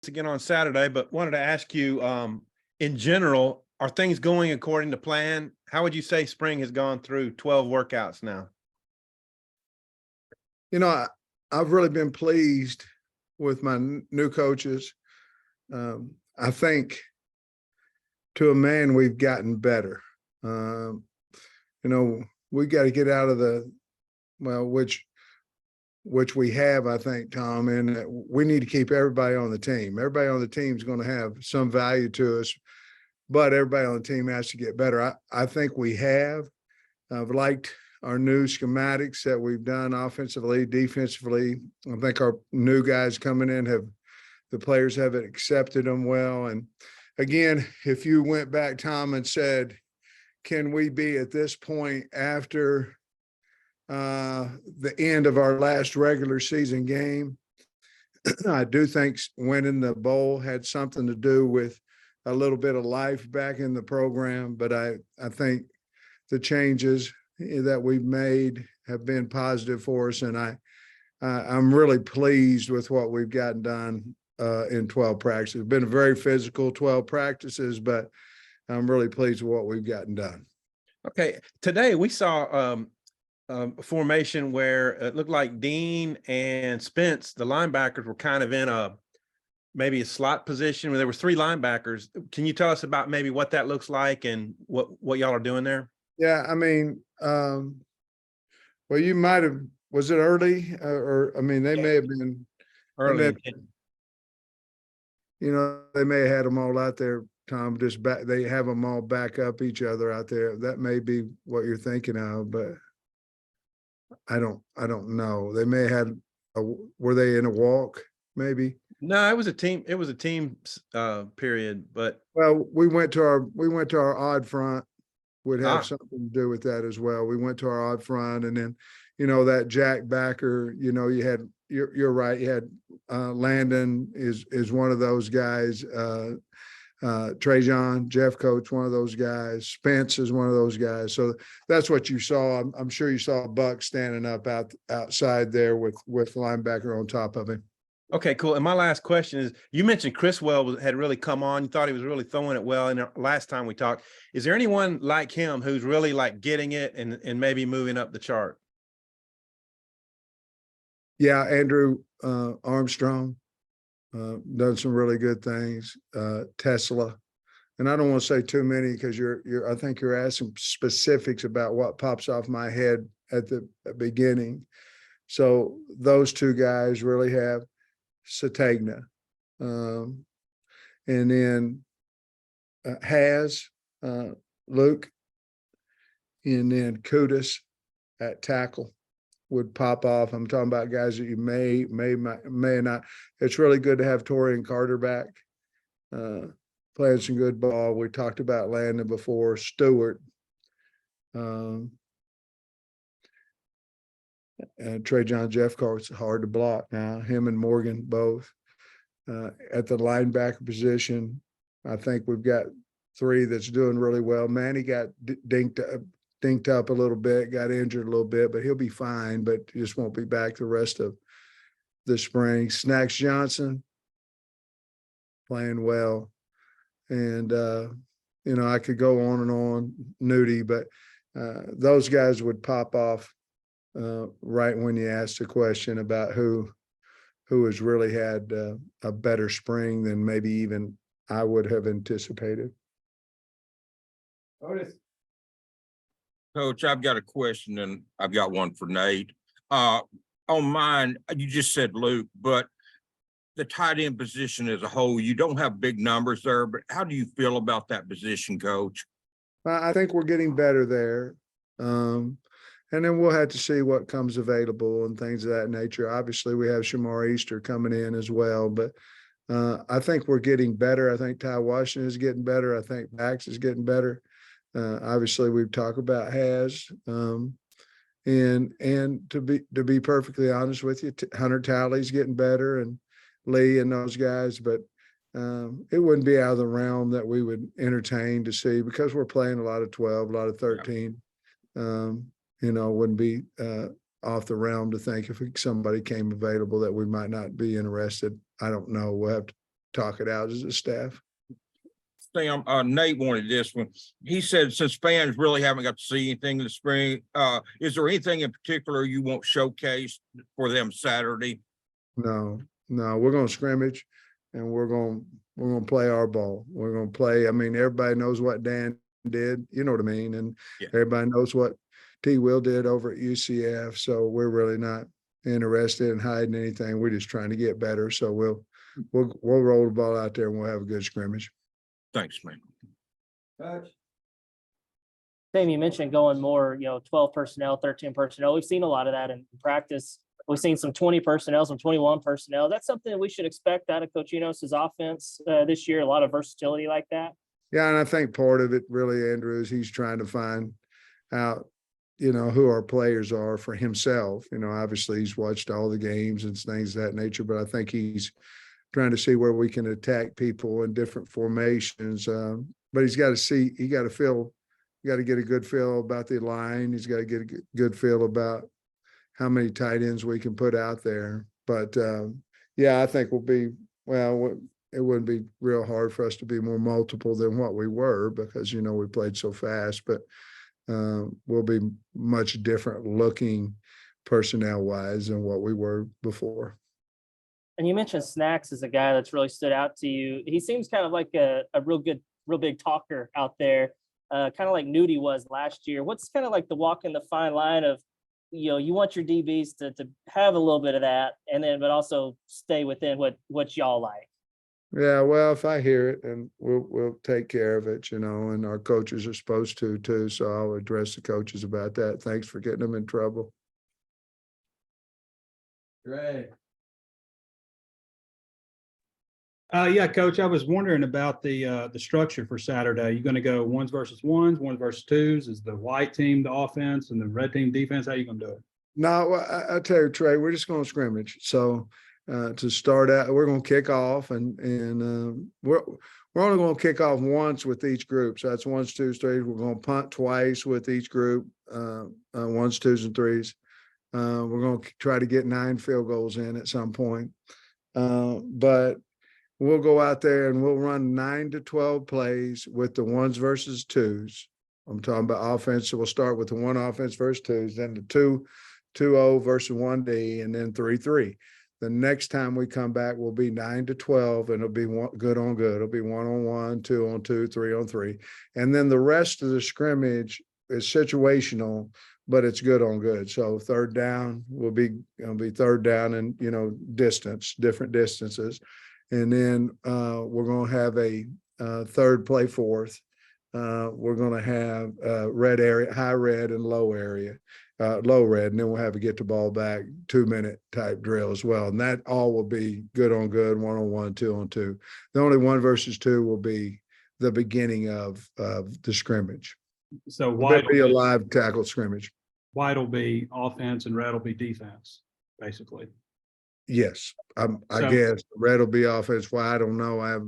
again on Saturday, but wanted to ask you, in general, are things going according to plan? How would you say spring has gone through 12 workouts now? I've really been pleased with my new coaches. I think to a man, we've gotten better. We got to get out of which we have, I think, Tom, and we need to keep everybody on the team. Everybody on the team is going to have some value to us, but everybody on the team has to get better. I think we have. I've liked our new schematics that we've done offensively, defensively. I think our new guys coming in the players have accepted them well. And again, if you went back, Tom, and said, can we be at this point after the end of our last regular season game? I do think winning the bowl had something to do with a little bit of life back in the program, but I think the changes that we've made have been positive for us, and I'm really pleased with what we've gotten done in 12 practices. It's been a very physical 12 practices, but I'm really pleased with what we've gotten done. Okay, today we saw a formation where it looked like Dean and Spence, the linebackers, were kind of in maybe a slot position where there were three linebackers. Can you tell us about maybe what that looks like and what y'all are doing there? Yeah, I mean, well, you might have, was it early they may have been Early. They may have had them all out there, Tom, they have them all back up each other out there. That may be what you're thinking of, but I don't know. They may have had were they in a walk maybe? No, it was a team period, but well, we went to our odd front. Would have something to do with that as well. We went to our odd front, and then that Jack backer, you're right. You had Landon is one of those guys. Trajan, Jeff Coach, one of those guys. Spence is one of those guys. So that's what you saw. I'm sure you saw Buck standing up outside there with linebacker on top of him. Okay, cool. And my last question is, you mentioned Criswell had really come on. You thought he was really throwing it well. And last time we talked, is there anyone like him who's really like getting it and maybe moving up the chart? Yeah, Andrew Armstrong done some really good things. Tesla, and I don't want to say too many because I think you're asking specifics about what pops off my head at the beginning. So those two guys really have. Satagna, and then Luke, and then Kudus at tackle would pop off. I'm talking about guys that you may not. It's really good to have Torrey and Carter back, playing some good ball. We talked about Landon before. Stewart. And Trajan Jeffcoat's hard to block now. Him and Morgan both. At the linebacker position, I think we've got three that's doing really well. Manny got dinked up a little bit, got injured a little bit, but he'll be fine, but he just won't be back the rest of the spring. Snacks Johnson playing well. And, I could go on and on, Nudie, but those guys would pop off right when you asked a question about who has really had a better spring than maybe even I would have anticipated. Coach, I've got a question, and I've got one for Nate. On mine, you just said Luke, but the tight end position as a whole, you don't have big numbers there, but how do you feel about that position, Coach? I think we're getting better there. And then we'll have to see what comes available and things of that nature. Obviously, we have Shamar Easter coming in as well, but I think we're getting better. I think Ty Washington is getting better. I think Max is getting better. Obviously, we've talked about Has, and to be perfectly honest with you, Hunter Talley's getting better, and Lee and those guys. But it wouldn't be out of the realm that we would entertain to see, because we're playing a lot of 12, a lot of 13. Wouldn't be off the realm to think if somebody came available that we might not be interested. I don't know. talk it out as a staff. Sam, Nate wanted this one. He said, since fans really haven't got to see anything in the spring, is there anything in particular you want showcased for them Saturday? No, we're gonna scrimmage and we're gonna play our ball. We're gonna play. I mean, everybody knows what Dan did, you know what I mean? And Yeah. everybody knows what T. Will did over at UCF. So we're really not interested in hiding anything. We're just trying to get better. So we'll roll the ball out there and we'll have a good scrimmage. Thanks, man. Sam, you mentioned going more, 12 personnel, 13 personnel. We've seen a lot of that in practice. We've seen some 20 personnel, some 21 personnel. That's something that we should expect out of Coach Enos's offense this year, a lot of versatility like that. Yeah, and I think part of it really, Andrew, is he's trying to find out, who our players are for himself. Obviously he's watched all the games and things of that nature, but I think he's trying to see where we can attack people in different formations. But he's got to see, he got to get a good feel about the line. He's got to get a good feel about how many tight ends we can put out there. But I think it wouldn't be real hard for us to be more multiple than what we were because, we played so fast, but we'll be much different looking personnel wise than what we were before. And you mentioned Snacks as a guy that's really stood out to you. He seems kind of like a real big talker out there, kind of like Nudie was last year. What's kind of like the walk in the fine line of, you want your DBs to have a little bit of that, and then but also stay within what y'all like. Yeah, well, if I hear it, and we'll take care of it, and our coaches are supposed to too. So I'll address the coaches about that. Thanks for getting them in trouble. Great. Yeah, Coach, I was wondering about the structure for Saturday. You're going to go ones versus twos? Is the white team the offense and the red team defense? How are you going to do it? No, I tell you, Trey, we're just going to scrimmage. So to start out, we're going to kick off, and we're only going to kick off once with each group. So that's ones, twos, threes. We're going to punt twice with each group, ones, twos, and threes. We're going to try to get 9 field goals in at some point, but we'll go out there and we'll run 9 to 12 plays with the ones versus twos. I'm talking about offense. So we'll start with the one offense versus twos, then the 2-0 versus 1D, and then 3-3. The next time we come back, we'll be 9 to 12, and it'll be good on good. It'll be 1-on-1, 2-on-2, 3-on-3. And then the rest of the scrimmage is situational, but it's good on good. So third down will be third down and, different distances. And then we're going to have a third play fourth. We're going to have red area, high red and low area, low red. And then we'll have a get the ball back 2-minute type drill as well. And that all will be good on good, 1-on-1, 2-on-2. The only 1 versus 2 will be the beginning of the scrimmage. So white will be a live tackle scrimmage. White will be offense and red will be defense, basically. Yes, I guess red will be offense. Well, I don't know. I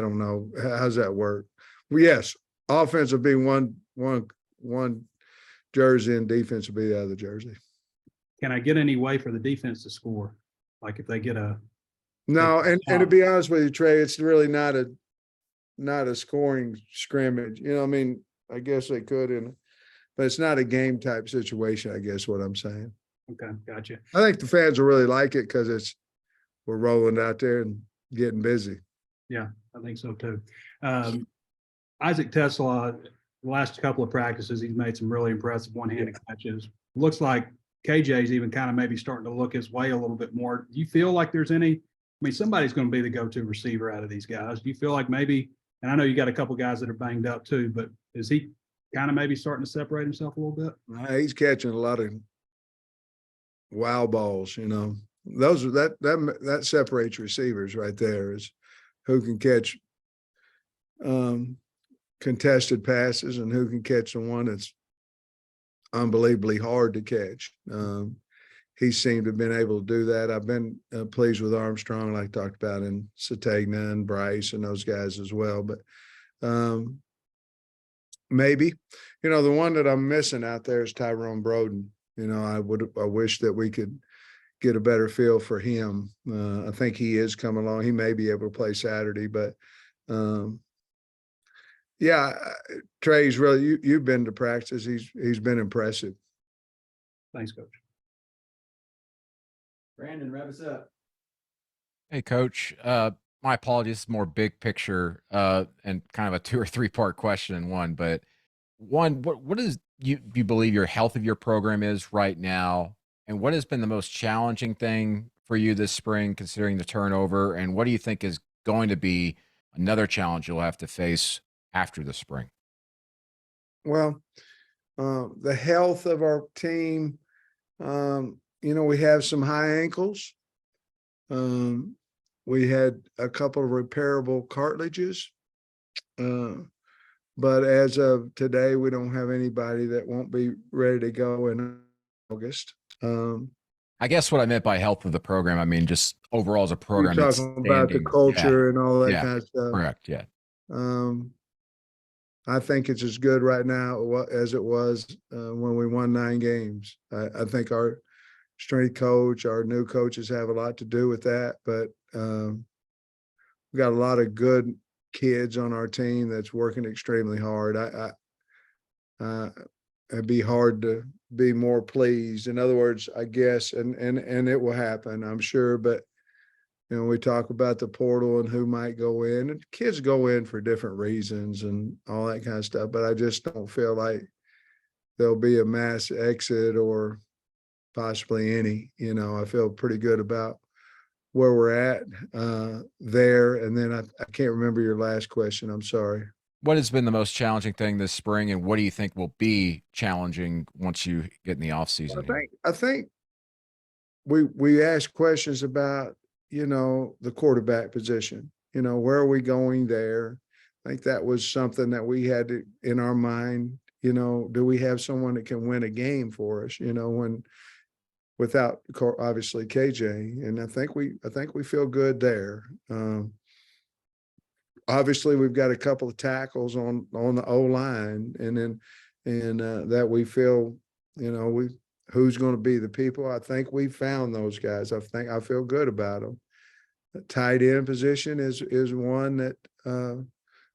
don't know. How's that work? Well, yes, offense will be one jersey and defense will be the other jersey. Can I get any way for the defense to score? Like if they get no, and to be honest with you, Trey, it's really not a scoring scrimmage. I guess they could but it's not a game type situation, I guess what I'm saying. Okay, gotcha. I think the fans will really like it because we're rolling out there and getting busy. Yeah, I think so too. Isaac Tesla, the last couple of practices, he's made some really impressive one-handed catches. Looks like KJ's even kind of maybe starting to look his way a little bit more. Do you feel like there's somebody's going to be the go-to receiver out of these guys? Do you feel like maybe, and I know you got a couple guys that are banged up too, but is he kind of maybe starting to separate himself a little bit? He's catching a lot of wow balls, that separates receivers right there, is who can catch contested passes and who can catch the one that's unbelievably hard to catch. He seemed to have been able to do that. I've been pleased with Armstrong, like I talked about, and Sategna and Bryce and those guys as well. But maybe, the one that I'm missing out there is Tyrone Broden. I wish that we could get a better feel for him. I think he is coming along. He may be able to play Saturday, but yeah, Trey's really, you've been to practice. He's been impressive. Thanks, Coach. Brandon, wrap us up. Hey, Coach. My apologies, more big picture and kind of a 2 or 3 part question in one. But one, what is you believe your health of your program is right now, and what has been the most challenging thing for you this spring, considering the turnover, and what do you think is going to be another challenge you'll have to face after the spring? Well, the health of our team, we have some high ankles. We had a couple of repairable cartilages. But as of today, we don't have anybody that won't be ready to go in August. I guess what I meant by health of the program, I mean, just overall as a You're program. It's talking about the standing. culture and all that Yeah. kind of stuff. Correct. Yeah. I think it's as good right now as it was when we won 9 games. I think our strength coach, our new coaches have a lot to do with that, but we've got a lot of good kids on our team that's working extremely hard. It'd be hard to be more pleased. In other words, I guess, and it will happen, I'm sure, but we talk about the portal and who might go in, and kids go in for different reasons and all that kind of stuff. But I just don't feel like there'll be a mass exit or possibly any. I feel pretty good about where we're at there. And then I can't remember your last question. I'm sorry. What has been the most challenging thing this spring, and what do you think will be challenging once you get in the off season? I think we asked questions about the quarterback position. Where are we going there? I think that was something that we had in our mind. Do we have someone that can win a game for us? Without obviously KJ, and I think we feel good there. Obviously, we've got a couple of tackles on the O line, and that we feel who's going to be the people. I think we found those guys. I feel good about them. The tight end position is one that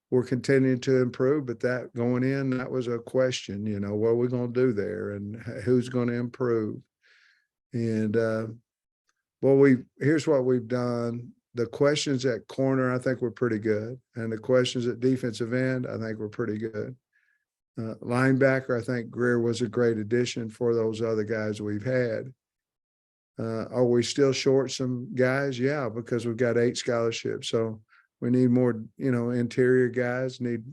we're continuing to improve, but that going in, that was a question. What are we going to do there, and who's going to improve? And here's what we've done. The questions at corner, I think we're pretty good. And the questions at defensive end, I think we're pretty good. Linebacker, I think Greer was a great addition for those other guys we've had. Are we still short some guys? Yeah, because we've got 8 scholarships. So we need more, interior guys, need,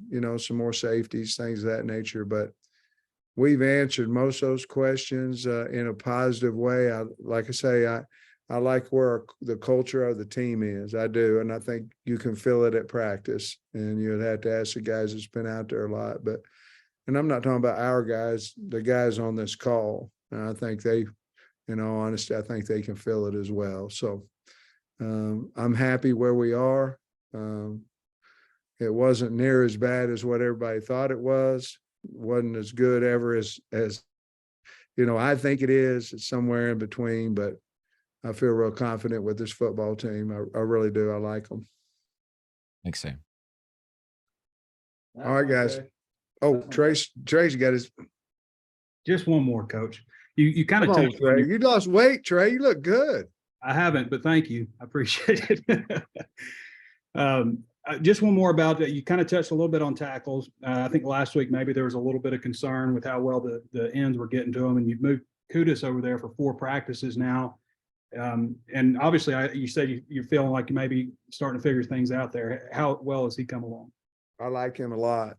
some more safeties, things of that nature. But we've answered most of those questions in a positive way. Like I say, I like where the culture of the team is. I do. And I think you can feel it at practice. And you'd have to ask the guys that's been out there a lot. And I'm not talking about our guys, the guys on this call. And I think they, honestly, I think they can feel it as well. So I'm happy where we are. It wasn't near as bad as what everybody thought it was. It wasn't as good ever as I think it is. It's somewhere in between, but I feel real confident with this football team. I really do. I like them. Thanks, Sam. All right, guys. Oh, Trace got his. Just one more, Coach. You kind of Come on, touched on Trey. You lost weight, Trey. You look good. I haven't, but thank you. I appreciate it. Just one more about that. You kind of touched a little bit on tackles. I think last week maybe there was a little bit of concern with how well the ends were getting to them, and you've moved Kudus over there for 4 practices now. And obviously, you said you're feeling like you may be starting to figure things out there. How well has he come along? I like him a lot.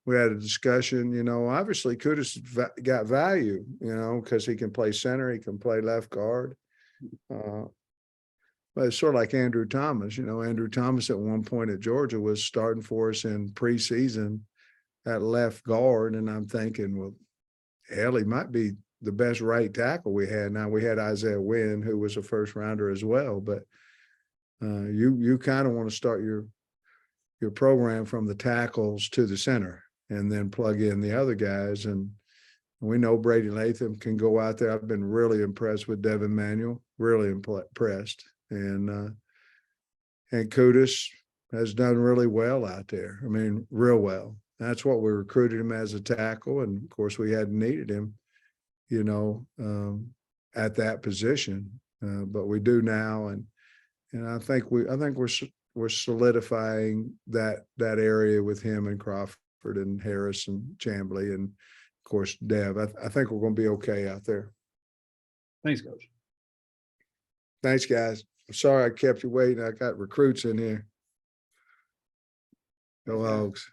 We had a discussion, obviously Kudus got value, because he can play center, he can play left guard. But it's sort of like Andrew Thomas. Andrew Thomas at one point at Georgia was starting for us in preseason at left guard. And I'm thinking, well, hell, he might be the best right tackle we had. Now we had Isaiah Wynn, who was a first rounder as well. But you kind of want to start your program from the tackles to the center and then plug in the other guys. And We know Brady Latham can go out there. I've been really impressed with Devin Manuel, really impressed. And Kudus has done really well out there. I mean, real well. That's what we recruited him as a tackle. And of course, we hadn't needed him, at that position. But we do now. And I think we're solidifying that area with him and Crawford and Harris and Chambly and of course Dev. I think we're going to be okay out there. Thanks, Coach. Thanks, guys. I'm sorry I kept you waiting. I got recruits in here. Go Hogs.